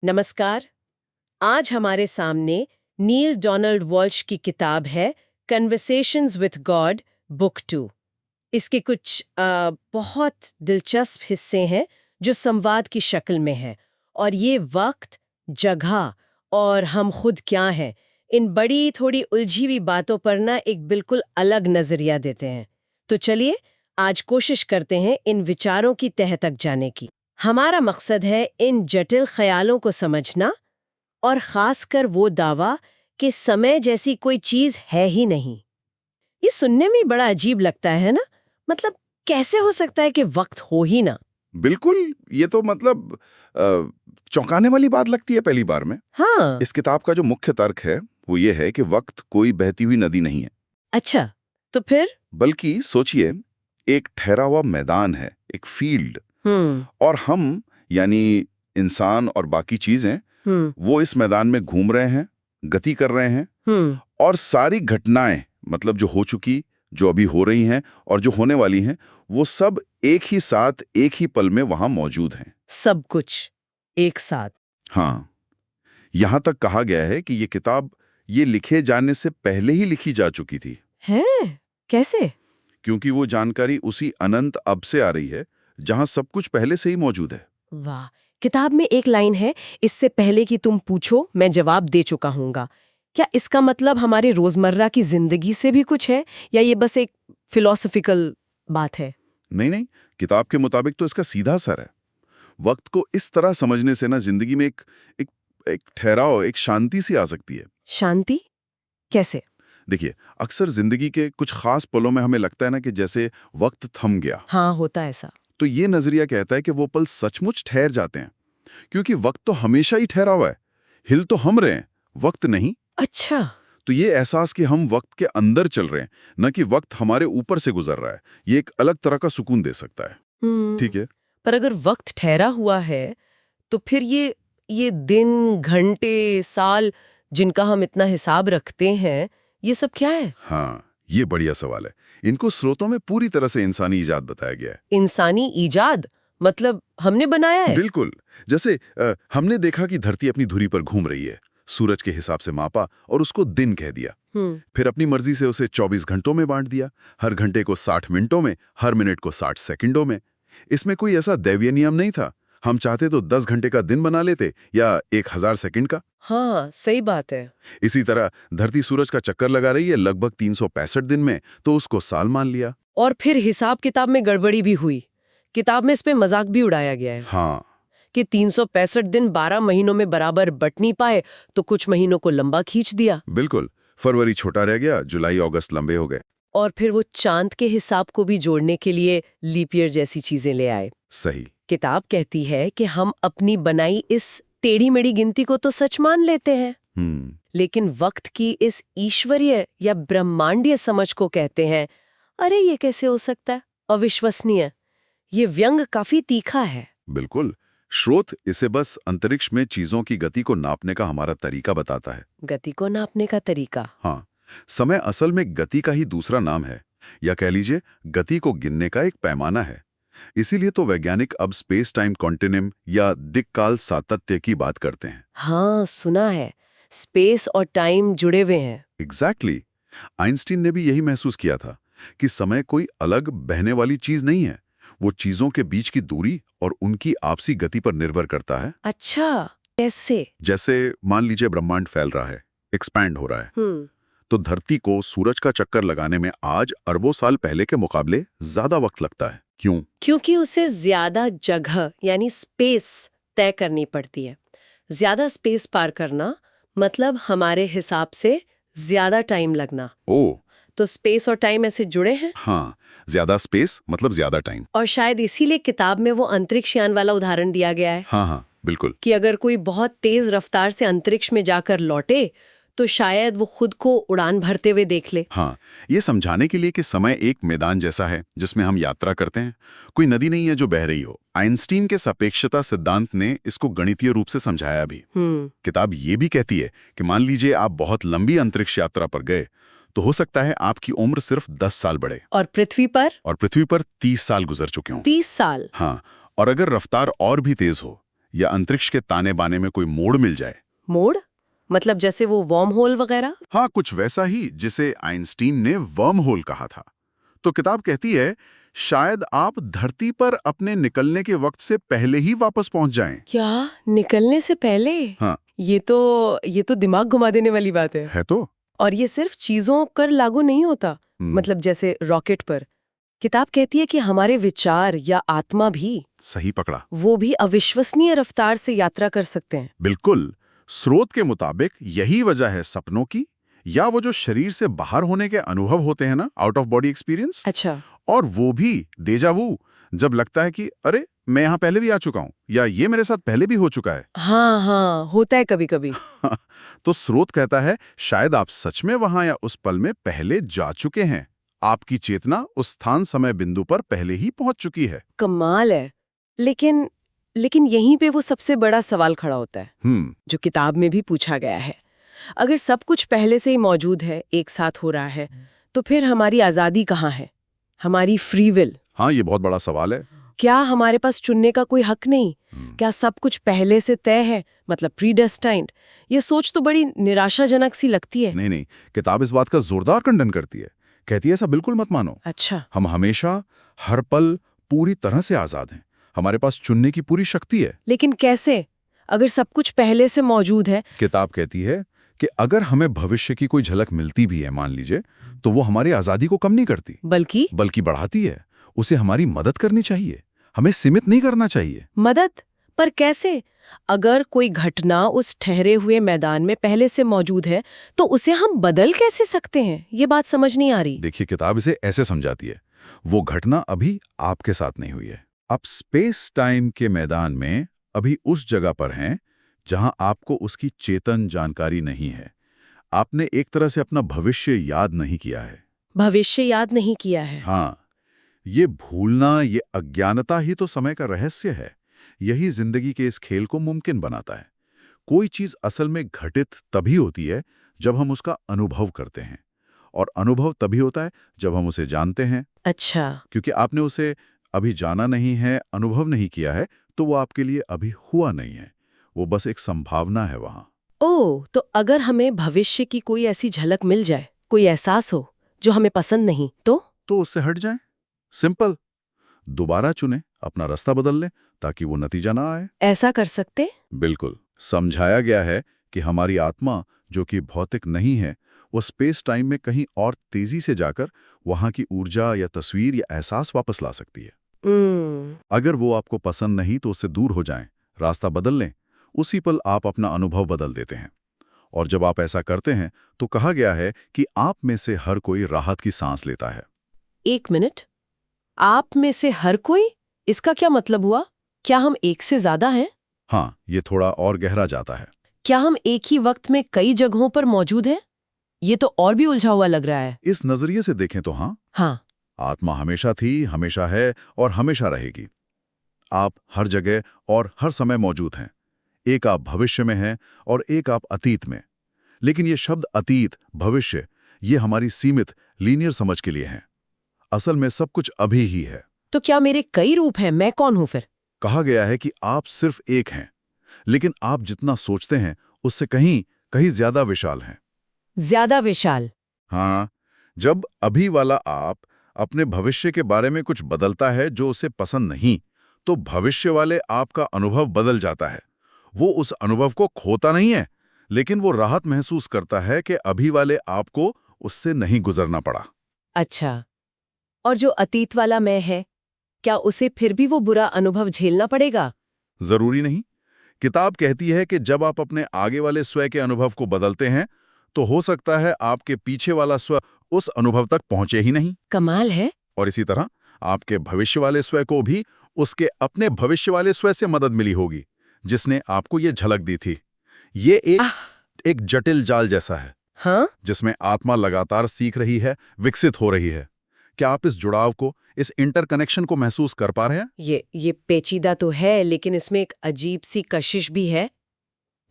नमस्कार। आज हमारे सामने नील डोनाल्ड वॉल्श की किताब है कन्वर्सेशंस विथ गॉड बुक 2। इसके कुछ बहुत दिलचस्प हिस्से हैं जो संवाद की शक्ल में हैं, और ये वक्त, जगह और हम खुद क्या हैं, इन बड़ी थोड़ी उलझी हुई बातों पर ना एक बिल्कुल अलग नजरिया देते हैं। तो चलिए आज कोशिश करते हैं इन विचारों की तह तक जाने की। हमारा मकसद है इन जटिल ख्यालों को समझना, और खासकर वो दावा कि समय जैसी कोई चीज है ही नहीं। ये सुनने में बड़ा अजीब लगता है ना, मतलब कैसे हो सकता है कि वक्त हो ही ना। बिल्कुल, ये तो मतलब चौंकाने वाली बात लगती है पहली बार में। हाँ। इस किताब का जो मुख्य तर्क है वो ये है कि वक्त कोई बहती हुई नदी नहीं है, अच्छा, तो फिर? बल्कि सोचिए, एक ठहरा हुआ मैदान है, एक फील्ड। और हम यानी इंसान और बाकी चीजें वो इस मैदान में घूम रहे हैं, गति कर रहे हैं। और सारी घटनाएं, मतलब जो हो चुकी, जो अभी हो रही हैं और जो होने वाली हैं, वो सब एक ही साथ एक ही पल में वहां मौजूद हैं। सब कुछ एक साथ। हाँ, यहां तक कहा गया है कि ये किताब ये लिखे जाने से पहले ही लिखी जा चुकी थी, हैं? कैसे? क्योंकि वो जानकारी उसी अनंत अब से आ रही है जहां सब कुछ पहले से ही मौजूद है। वाह। किताब में एक लाइन है, इससे पहले कि तुम पूछो मैं जवाब दे चुका हूँगा। क्या इसका मतलब हमारे रोजमर्रा की जिंदगी से भी कुछ है, या ये बस एक फिलोसफिकल बात है? नहीं नहीं, किताब के मुताबिक तो इसका सीधा असर है। वक्त को इस तरह समझने से ना जिंदगी में एक एक ठहराव, एक शांति सी आ सकती है। शांति? कैसे? देखिए, अक्सर जिंदगी के कुछ खास पलों में हमें लगता है ना कि जैसे वक्त थम गया। हाँ, होता है ऐसा। तो ये नजरिया कहता है कि वो पल सचमुच ठहर जाते हैं, क्योंकि वक्त तो हमेशा ही ठहरा हुआ है। हिल तो हम रहे हैं, वक्त नहीं। अच्छा। तो ये एहसास कि हम वक्त के अंदर चल रहे हैं, न कि वक्त हमारे ऊपर से गुजर रहा है, ये एक अलग तरह का सुकून दे सकता है। ठीक है। पर अगर वक्त ठहरा हुआ है, तो फिर ये दिन, घंटे, साल जिनका हम इतना हिसाब रखते हैं, ये सब क्या है? हाँ, ये बढ़िया सवाल है। इनको स्रोतों में पूरी तरह से इंसानी इजाद बताया गया है। इंसानी ईजाद? मतलब हमने बनाया है? बिल्कुल। जैसे हमने देखा कि धरती अपनी धुरी पर घूम रही है, सूरज के हिसाब से मापा और उसको दिन कह दिया। फिर अपनी मर्जी से उसे 24 घंटों में बांट दिया, हर घंटे को 60 मिनटों में, हर मिनट को 60 सेकंडों में। इसमें कोई ऐसा दैवीय नियम नहीं था। हम चाहते तो 10 घंटे का दिन बना लेते या 1000 सेकंड का। हाँ, सही बात है। इसी तरह धरती सूरज का चक्कर लगा रही है लगभग 365 दिन में, तो उसको साल मान लिया। और फिर हिसाब किताब में गड़बड़ी भी हुई। किताब में इस पे मजाक भी उड़ाया गया है हाँ, कि 365 दिन 12 महीनों में बराबर बट नहीं पाए, तो कुछ महीनों को लंबा खींच दिया। बिल्कुल। फरवरी छोटा रह गया, जुलाई अगस्त लंबे हो गए। और फिर वो चांद के हिसाब को भी जोड़ने के लिए लीप ईयर जैसी चीजें ले आए। सही। किताब कहती है कि हम अपनी बनाई इस टेढ़ी मेढ़ी गिनती को तो सच मान लेते हैं, लेकिन वक्त की इस ईश्वरीय या ब्रह्मांडीय समझ को कहते हैं, अरे ये कैसे हो सकता है, अविश्वसनीय। ये व्यंग काफी तीखा है। बिल्कुल। स्रोत इसे बस अंतरिक्ष में चीजों की गति को नापने का हमारा तरीका बताता है। गति को नापने का तरीका? हाँ, समय असल में गति का ही दूसरा नाम है, या कह लीजिए गति को गिनने का एक पैमाना है। इसीलिए तो वैज्ञानिक अब स्पेस टाइम कॉन्टिन्यूम या दिक्काल सातत्य की बात करते हैं। हाँ, सुना है, स्पेस और टाइम जुड़े हुए हैं। एग्जैक्टली। आइंस्टीन ने भी यही महसूस किया था कि समय कोई अलग बहने वाली चीज नहीं है, वो चीजों के बीच की दूरी और उनकी आपसी गति पर निर्भर करता है। अच्छा, कैसे? जैसे मान लीजिए ब्रह्मांड फैल रहा है, एक्सपैंड हो रहा है, तो धरती को सूरज का चक्कर लगाने में आज अरबों साल पहले के मुकाबले ज्यादा वक्त लगता है। क्यों? क्योंकि उसे ज्यादा जगह यानी स्पेस तय करनी पड़ती है। ज्यादा स्पेस पार करना मतलब हमारे हिसाब से ज्यादा टाइम लगना। ओ, तो स्पेस और टाइम ऐसे जुड़े हैं। हाँ, ज्यादा स्पेस मतलब ज्यादा टाइम। और शायद इसीलिए किताब में वो अंतरिक्ष यान वाला उदाहरण दिया गया है। हाँ हाँ, बिल्कुल। कि अगर कोई बहुत तेज रफ्तार से अंतरिक्ष में जाकर लौटे, तो शायद वो खुद को उड़ान भरते हुए देख ले। हाँ, ये समझाने के लिए कि समय एक मैदान जैसा है जिसमें हम यात्रा करते हैं, कोई नदी नहीं है जो बह रही हो। आइंस्टीन के सापेक्षता सिद्धांत ने इसको गणितीय रूप से समझाया भी। किताब ये भी कहती है कि मान लीजिए आप बहुत लंबी अंतरिक्ष यात्रा पर गए, तो हो सकता है आपकी उम्र सिर्फ 10 साल बढ़े। और पृथ्वी पर 30 साल गुजर चुके हों। 30 साल? हाँ, और अगर रफ्तार और भी तेज हो, या अंतरिक्ष के ताने बाने में कोई मोड़ मिल जाए। मोड़? मतलब जैसे वो वर्म होल वगैरह? हाँ, कुछ वैसा ही जिसे आइंस्टीन ने वर्म होल कहा था। तो किताब कहती है शायद आप धरती पर अपने निकलने के वक्त से पहले ही वापस पहुंच जाएं। क्या? निकलने से पहले? हाँ। ये तो दिमाग घुमा देने वाली बात है। तो और ये सिर्फ चीजों पर लागू नहीं होता, मतलब जैसे रॉकेट पर। किताब कहती है कि हमारे विचार या आत्मा भी, सही पकड़ा, वो भी अविश्वसनीय रफ्तार से यात्रा कर सकते हैं। बिल्कुल। स्रोत के मुताबिक यही वजह है सपनों की, या वो जो शरीर से बाहर होने के अनुभव होते हैं ना, आउट ऑफ बॉडी एक्सपीरियंस। अच्छा। और वो भी डेजा वू, जब लगता है कि अरे मैं यहाँ पहले भी आ चुका हूँ, या ये मेरे साथ पहले भी हो चुका है। हाँ हाँ, होता है कभी कभी। तो स्रोत कहता है शायद आप सच में वहां या उस पल में पहले जा चुके हैं। आपकी चेतना उस स्थान समय बिंदु पर पहले ही पहुंच चुकी है। कमाल है। लेकिन यहीं पे वो सबसे बड़ा सवाल खड़ा होता है, जो किताब में भी पूछा गया है। अगर सब कुछ पहले से ही मौजूद है, एक साथ हो रहा है, तो फिर हमारी आजादी कहाँ है? हमारी फ्री विल? हाँ, ये बहुत बड़ा सवाल है। क्या हमारे पास चुनने का कोई हक नहीं? क्या सब कुछ पहले से तय है, मतलब प्रीडेस्टाइन्ड? ये सोच तो बड़ी निराशाजनक सी लगती है। नहीं, किताब इस बात का जोरदार खंडन करती है। कहती है ऐसा बिल्कुल मत मानो। अच्छा। हम हमेशा, हर पल पूरी तरह से आजाद हैं। हमारे पास चुनने की पूरी शक्ति है। लेकिन कैसे, अगर सब कुछ पहले से मौजूद है? किताब कहती है कि अगर हमें भविष्य की कोई झलक मिलती भी है, मान लीजिए, तो वो हमारी आजादी को कम नहीं करती, बल्कि बढ़ाती है। उसे हमारी मदद करनी चाहिए, हमें सीमित नहीं करना चाहिए। मदद? पर कैसे? अगर कोई घटना उस ठहरे हुए मैदान में पहले से मौजूद है, तो उसे हम बदल कैसे सकते हैं? ये बात समझ नहीं आ रही। देखिए, किताब इसे ऐसे समझाती है, वो घटना अभी आपके साथ नहीं हुई है। आप स्पेस टाइम के मैदान में अभी उस जगह पर हैं जहां आपको उसकी चेतन जानकारी नहीं है। आपने एक तरह से अपना भविष्य याद नहीं किया है। भविष्य याद नहीं किया है? हाँ, ये भूलना, ये अज्ञानता ही तो समय का रहस्य है। यही जिंदगी के इस खेल को मुमकिन बनाता है। कोई चीज असल में घटित तभी होती है जब हम उसका अनुभव करते हैं, और अनुभव तभी होता है जब हम उसे जानते हैं। अच्छा। क्योंकि आपने उसे अभी जाना नहीं है, अनुभव नहीं किया है, तो वो आपके लिए अभी हुआ नहीं है। वो बस एक संभावना है वहां। ओह, तो अगर हमें भविष्य की कोई ऐसी झलक मिल जाए, कोई एहसास हो जो हमें पसंद नहीं, तो उससे हट जाएं। सिंपल। दोबारा चुनें, अपना रास्ता बदल लें, ताकि वो नतीजा ना आए। ऐसा कर सकते? बिल्कुल। समझाया गया है कि हमारी आत्मा, जो कि भौतिक नहीं है, वो स्पेस टाइम में कहीं और तेजी से जाकर वहां की ऊर्जा या तस्वीर या एहसास वापस ला सकती है। अगर वो आपको पसंद नहीं तो उससे दूर हो जाएं, रास्ता बदल लें। उसी पल आप अपना अनुभव बदल देते हैं। और जब आप ऐसा करते हैं तो कहा गया है कि आप में से हर कोई राहत की सांस लेता है। 1 मिनट, आप में से हर कोई? इसका क्या मतलब हुआ? क्या हम एक से ज्यादा हैं? हाँ, ये थोड़ा और गहरा जाता है। क्या हम एक ही वक्त में कई जगहों पर मौजूद हैं? ये तो और भी उलझा हुआ लग रहा है। इस नजरिए से देखें तो हाँ, आत्मा हमेशा थी, हमेशा है और हमेशा रहेगी। आप हर जगह और हर समय मौजूद हैं। एक आप भविष्य में हैं और एक आप अतीत में। लेकिन ये शब्द अतीत, भविष्य, ये हमारी सीमित लीनियर समझ के लिए हैं। असल में सब कुछ अभी ही है। तो क्या मेरे कई रूप हैं? मैं कौन हूं फिर? कहा गया है कि आप सिर्फ एक हैं, लेकिन आप जितना सोचते हैं उससे कहीं कहीं ज्यादा विशाल हैं। ज्यादा विशाल? हाँ, जब अभी वाला आप अपने भविष्य के बारे में कुछ बदलता है जो उसे पसंद नहीं, तो भविष्य वाले आपका अनुभव बदल जाता है। वो उस अनुभव को खोता नहीं है, लेकिन वो राहत महसूस करता है कि अभी वाले आपको उससे नहीं गुजरना पड़ा। अच्छा, और जो अतीत वाला मैं है, क्या उसे फिर भी वो बुरा अनुभव झेलना पड़ेगा? जरूरी नहीं। किताब कहती है कि जब आप अपने आगे वाले स्वयं के अनुभव को बदलते हैं, तो हो सकता है आपके पीछे वाला स्व उस अनुभव तक पहुंचे ही नहीं। कमाल है। और इसी तरह आपके भविष्य वाले स्वयं को भी उसके अपने भविष्य वाले स्वयं से मदद मिली होगी, जिसने आपको ये झलक दी थी। ये एक जटिल जाल जैसा है। हाँ? जिसमें आत्मा लगातार सीख रही है, विकसित हो रही है। क्या आप इस जुड़ाव को, इस इंटरकनेक्शन को महसूस कर पा रहे हैं? ये पेचीदा तो है, लेकिन इसमें एक अजीब सी कशिश भी है।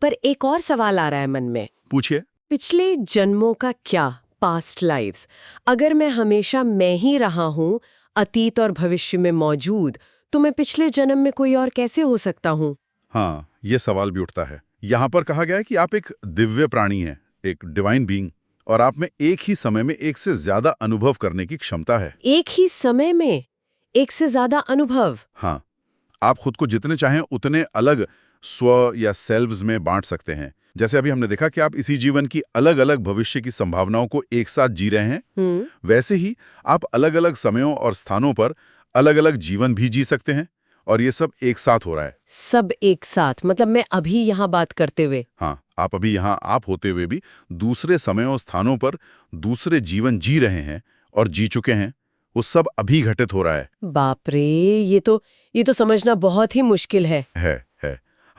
पर एक और सवाल आ रहा है मन में। पूछिए। पिछले जन्मों का क्या, पास्ट लाइव्स? अगर मैं हमेशा मैं ही रहा हूँ, अतीत और भविष्य में मौजूद, तो मैं पिछले जन्म में कोई और कैसे हो सकता हूँ? हाँ, ये सवाल भी उठता है। यहाँ पर कहा गया है कि आप एक दिव्य प्राणी हैं, एक डिवाइन बीइंग, और आप में एक ही समय में एक से ज्यादा अनुभव करने की क्षमता है। एक ही समय में एक से ज्यादा अनुभव। हाँ, आप खुद को जितने चाहें उतने अलग स्व या सेल्व्स में बांट सकते हैं। जैसे अभी हमने देखा कि आप इसी जीवन की अलग अलग भविष्य की संभावनाओं को एक साथ जी रहे हैं, वैसे ही आप अलग अलग समयों और स्थानों पर अलग अलग जीवन भी जी सकते हैं, और ये सब एक साथ हो रहा है। सब एक साथ, मतलब मैं अभी यहाँ बात करते हुए। हाँ, आप अभी यहाँ आप होते हुए भी दूसरे समयों और स्थानों पर दूसरे जीवन जी रहे हैं और जी चुके हैं। वो सब अभी घटित हो रहा है। बाप रे, ये तो समझना बहुत ही मुश्किल है। है।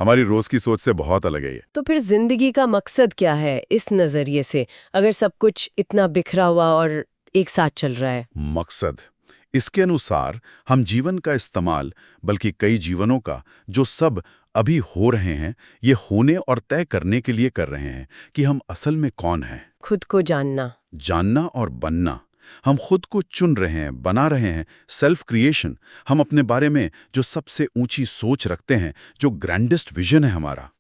हमारी रोज की सोच से बहुत अलग है ये। तो फिर जिंदगी का मकसद क्या है इस नजरिए से, अगर सब कुछ इतना बिखरा हुआ और एक साथ चल रहा है? मकसद, इसके अनुसार हम जीवन का इस्तेमाल, बल्कि कई जीवनों का जो सब अभी हो रहे हैं, ये होने और तय करने के लिए कर रहे हैं कि हम असल में कौन हैं। खुद को जानना और बनना। हम खुद को चुन रहे हैं, बना रहे हैं। Self creation. हम अपने बारे में जो सबसे ऊंची सोच रखते हैं, जो ग्रैंडेस्ट विजन है हमारा,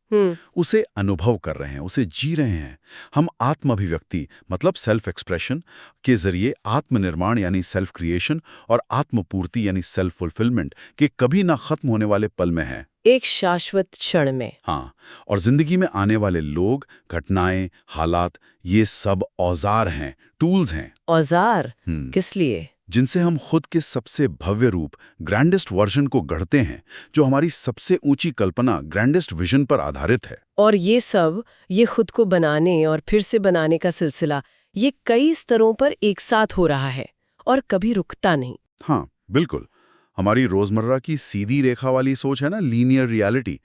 उसे अनुभव कर रहे हैं, उसे जी रहे हैं। हम आत्म अभिव्यक्ति मतलब सेल्फ एक्सप्रेशन के जरिए आत्मनिर्माण यानी सेल्फ क्रिएशन और आत्मपूर्ति यानी सेल्फ फुलफिलमेंट के कभी ना खत्म होने वाले पल में हैं, एक शाश्वत क्षण में। हाँ, और जिंदगी में आने वाले लोग, घटनाएं, हालात, ये सब औजार हैं, टूल्स हैं। औजार? किस लिए? जिनसे हम खुद के सबसे भव्य रूप, ग्रैंडेस्ट वर्जन को गढ़ते हैं, जो हमारी सबसे ऊंची कल्पना, ग्रैंडेस्ट विजन पर आधारित है। और ये खुद को बनाने और फिर से बनाने का सिलसिला, ये कई स्तरों पर एक साथ हो रहा है और कभी रुकता नहीं। हाँ, बिल्कुल। हमारी रोजमर्रा की सीधी रेखा वाली सोच है ना, लीनियर रियलिटी,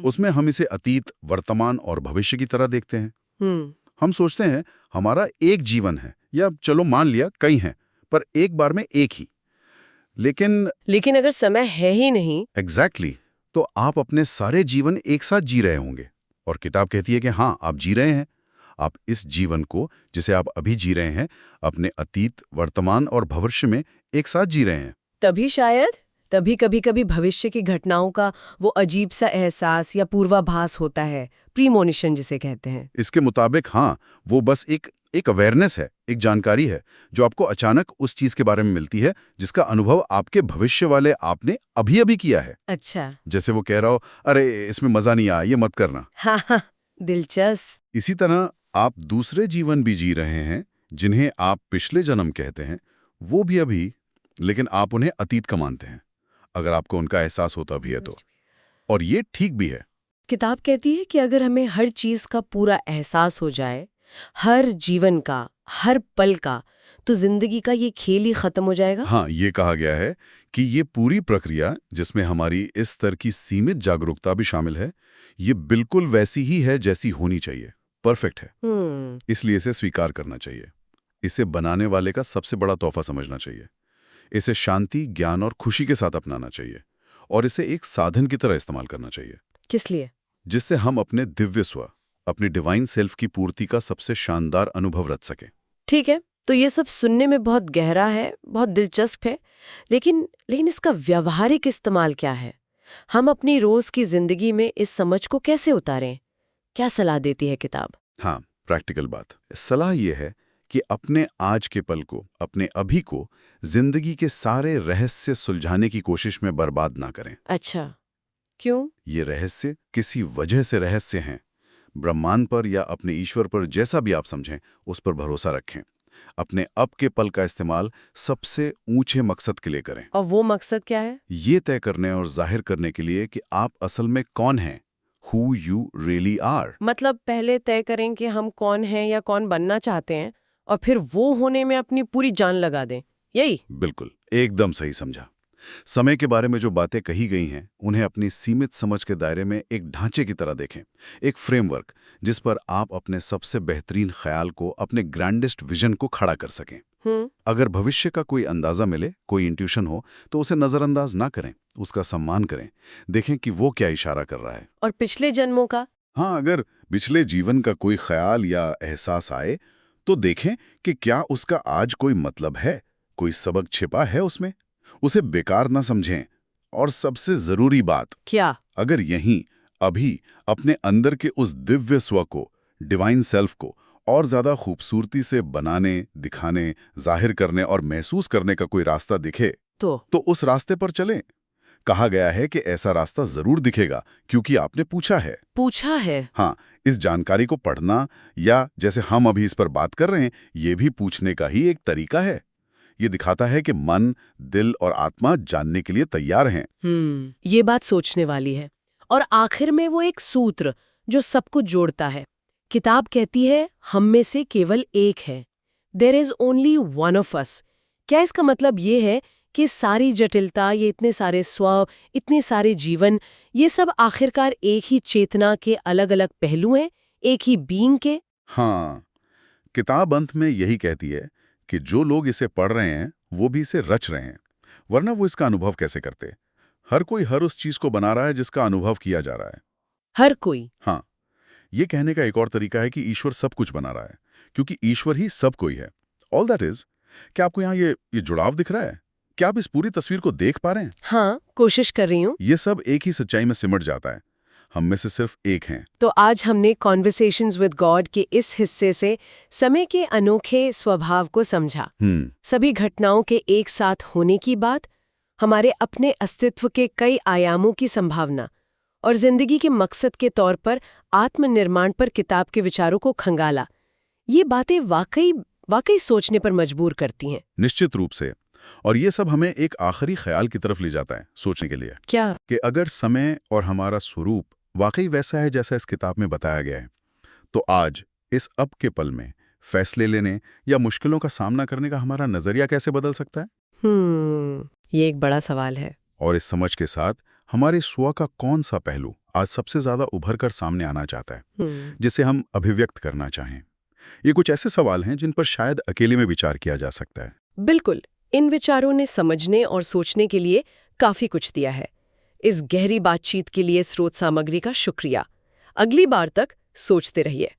उसमें हम इसे अतीत, वर्तमान और भविष्य की तरह देखते हैं। हम सोचते हैं हमारा एक जीवन है, या चलो मान लिया कई हैं, पर एक बार में एक ही। लेकिन अगर समय है ही नहीं। एग्जैक्टली, तो आप अपने सारे जीवन एक साथ जी रहे होंगे। और किताब कहती है कि हाँ, आप जी रहे हैं। आप इस जीवन को, जिसे आप अभी जी रहे हैं, अपने अतीत, वर्तमान और भविष्य में एक साथ जी रहे हैं। तभी कभी भविष्य की घटनाओं का वो अजीब सा एहसास या पूर्वाभास होता है, प्रीमोनिशन जिसे कहते हैं। इसके मुताबिक हाँ, वो बस एक अवेयरनेस है, एक जानकारी है, जो आपको अचानक उस चीज के बारे में मिलती है जिसका अनुभव आपके भविष्य वाले आपने अभी अभी किया है। अच्छा। जैसे वो कह रहा हो, अरे इसमें मजा नहीं आया, ये मत करना। हाँ, दिलचस्प। इसी तरह आप दूसरे जीवन भी जी रहे हैं, जिन्हें आप पिछले जन्म कहते हैं, वो भी अभी, लेकिन आप उन्हें अतीत का मानते हैं, अगर आपको उनका एहसास होता भी है तो। और ये ठीक भी है। किताब कहती है कि अगर हमें हर चीज का पूरा एहसास हो जाए, हर जीवन का, हर पल का, तो जिंदगी का ये खेल ही खत्म हो जाएगा। हाँ, ये कहा गया है कि ये पूरी प्रक्रिया, जिसमें हमारी इस स्तर की सीमित जागरूकता भी शामिल है, ये बिल्कुल वैसी ही है जैसी होनी चाहिए, परफेक्ट है। इसलिए इसे स्वीकार करना चाहिए। इसे बनाने वाले का सबसे बड़ा तोहफा समझना चाहिए। इसे शांति, ज्ञान और खुशी के साथ अपनाना चाहिए, और इसे एक साधन की तरह इस्तेमाल करना चाहिए। किस लिए? जिससे हम अपने दिव्य स्व, अपनी डिवाइन सेल्फ की पूर्ति का सबसे शानदार अनुभव रच सकें। ठीक है, तो ये सब सुनने में बहुत गहरा है, बहुत दिलचस्प है, लेकिन इसका व्यावहारिक इस्तेमाल क्या है? हम अपनी रोज की जिंदगी में इस समझ को कैसे उतारें? क्या सलाह देती है किताब? हाँ, प्रैक्टिकल बात। सलाह यह है कि अपने आज के पल को, अपने अभी को, जिंदगी के सारे रहस्य सुलझाने की कोशिश में बर्बाद ना करें। अच्छा, क्यों? ये रहस्य किसी वजह से रहस्य हैं। ब्रह्मांड पर या अपने ईश्वर पर, जैसा भी आप समझें, उस पर भरोसा रखें। अपने अब के पल का इस्तेमाल सबसे ऊंचे मकसद के लिए करें। और वो मकसद क्या है? ये तय करने और जाहिर करने के लिए कि आप असल में कौन हैं, who you really are। मतलब पहले तय करें कि हम कौन हैं या कौन बनना चाहते हैं, और फिर वो होने में अपनी पूरी जान लगा दें, यही? बिल्कुल, एकदम सही समझा। समय के बारे में जो बातें कही गई हैं, उन्हें अपनी सीमित समझ के दायरे में एक ढांचे की तरह देखें, एक फ्रेमवर्क जिस पर आप अपने सबसे बेहतरीन ख्याल को, अपने ग्रैंडेस्ट विजन को खड़ा कर सकें। अगर भविष्य का कोई अंदाजा मिले, कोई इंट्यूशन हो, तो उसे नजरअंदाज ना करें, उसका सम्मान करें। देखें कि वो क्या इशारा कर रहा है। और पिछले जन्मों का? हाँ, अगर पिछले जीवन का कोई ख्याल या एहसास आए, तो देखें कि क्या उसका आज कोई मतलब है, कोई सबक छिपा है उसमें। उसे बेकार ना समझें। और सबसे जरूरी बात, क्या? अगर यहीं अभी अपने अंदर के उस दिव्य स्व को, डिवाइन सेल्फ को और ज्यादा खूबसूरती से बनाने, दिखाने, जाहिर करने और महसूस करने का कोई रास्ता दिखे तो उस रास्ते पर चलें। कहा गया है कि ऐसा रास्ता जरूर दिखेगा क्योंकि आपने पूछा है। हाँ, इस जानकारी को पढ़ना या जैसे हम अभी इस पर बात कर रहे हैं, ये भी पूछने का ही एक तरीका है। ये दिखाता है कि मन, दिल और आत्मा जानने के लिए तैयार हैं। ये बात सोचने वाली है। और आखिर में वो एक सूत्र जो सब कुछ जोड़ता है। किताब कहती है हम में से केवल एक है। There is only one of us. क्या इसका मतलब ये है कि सारी जटिलता, ये इतने सारे स्व, इतने सारे जीवन, ये सब आखिरकार एक ही चेतना के अलग अलग पहलू हैं, एक ही बीइंग के? हाँ, किताब अंत में यही कहती है कि जो लोग इसे पढ़ रहे हैं वो भी इसे रच रहे हैं, वरना वो इसका अनुभव कैसे करते। हर कोई हर उस चीज को बना रहा है जिसका अनुभव किया जा रहा है। हर कोई? हाँ, ये कहने का एक और तरीका है कि ईश्वर सब कुछ बना रहा है क्योंकि ईश्वर ही सब कोई है। ऑल दैट इज, क्या आपको यहाँ ये जुड़ाव दिख रहा है? क्या आप इस पूरी तस्वीर को देख पा रहे हैं? हाँ, कोशिश कर रही हूँ। ये सब एक ही सच्चाई में सिमट जाता है। हम में से सिर्फ एक हैं। तो आज हमने कॉन्वर्सेशंस विद गॉड के इस हिस्से से समय के अनोखे स्वभाव को समझा। सभी घटनाओं के एक साथ होने की बात, हमारे अपने अस्तित्व के कई आयामों की संभावना और जिंदगी के मकसद के तौर पर आत्मनिर्माण पर किताब के विचारों को खंगाला। ये बातें वाकई सोचने पर मजबूर करती हैं। निश्चित रूप से। और ये सब हमें एक आखिरी ख्याल की तरफ ले जाता है सोचने के लिए। क्या? कि अगर समय और हमारा स्वरूप वाकई वैसा है जैसा इस किताब में बताया गया है, तो आज इस अब के पल में फैसले लेने या मुश्किलों का सामना करने का हमारा नजरिया कैसे बदल सकता है? ये एक बड़ा सवाल है। और इस समझ के साथ हमारे स्व का कौन सा पहलू आज सबसे ज्यादा उभर कर सामने आना चाहता है, जिसे हम अभिव्यक्त करना चाहें? ये कुछ ऐसे सवाल हैं जिन पर शायद अकेले में विचार किया जा सकता है। बिल्कुल। इन विचारों ने समझने और सोचने के लिए काफी कुछ दिया है। इस गहरी बातचीत के लिए स्रोत सामग्री का शुक्रिया। अगली बार तक सोचते रहिए।